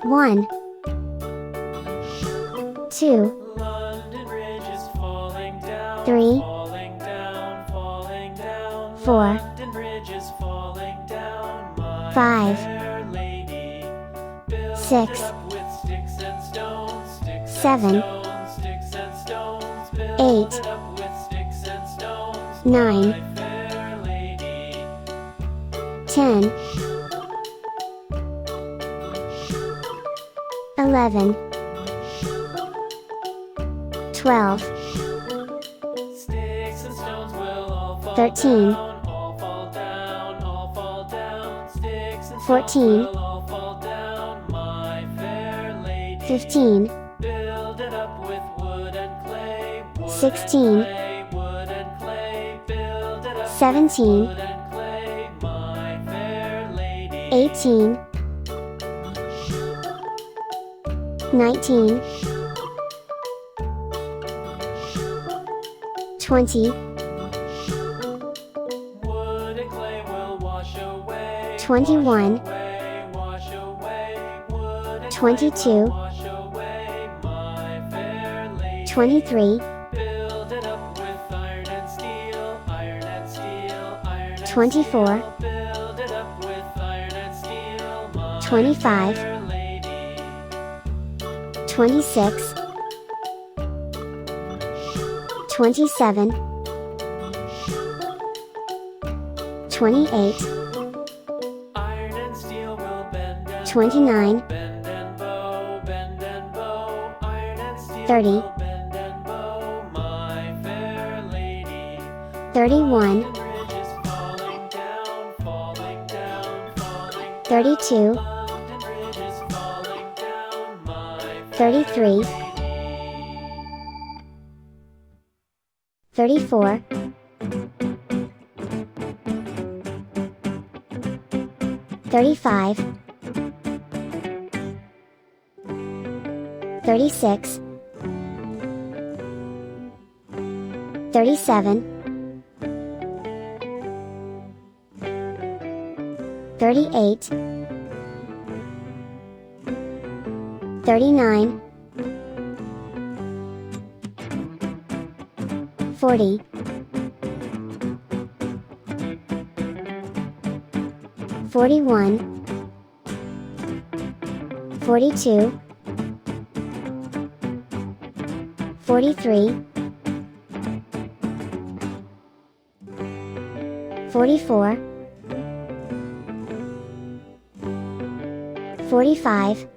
1, 2, London Bridge is falling down, 3, falling down, falling down. 4, London Bridge is falling down, my 5, fair lady. Build 6, it up with sticks and stones, sticks 7, and stones, sticks and stones. Build 8, it up with sticks and stones, 9, my fair lady. 10, 11, 12, Sticks and stones will all fall 13, down, all fall down, all fall down. Sticks and stones 14, will all fall down, my fair lady. 15, Build it up with wood and clay, wood 16, and clay, wood and clay. Build it up 17, with wood and clay, my fair lady. 18, 19, 20, Wood and clay will wash away, 21, wash away. Wood and 22, clay will wash away, my fair lady. 23, Build it up with iron and steel, iron and steel, iron and 24, steel. Build it up with iron and steel, my 25, fair lady. 26, 27, 28, Iron and steel will bend and 29, bend and bow, bend and bow. Iron and steel 30, will bend and bow, my fair lady. 31, London Bridge is falling down, falling down, falling down. 32, London Bridge is falling down, my 33, 34, 35, 36, 37, 38, 39, 40, 41, 42, 43, 44, 45,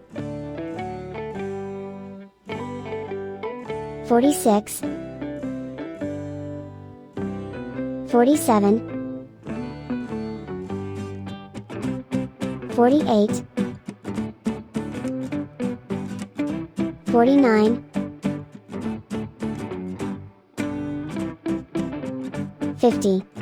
46, 47, 48, 49, 50.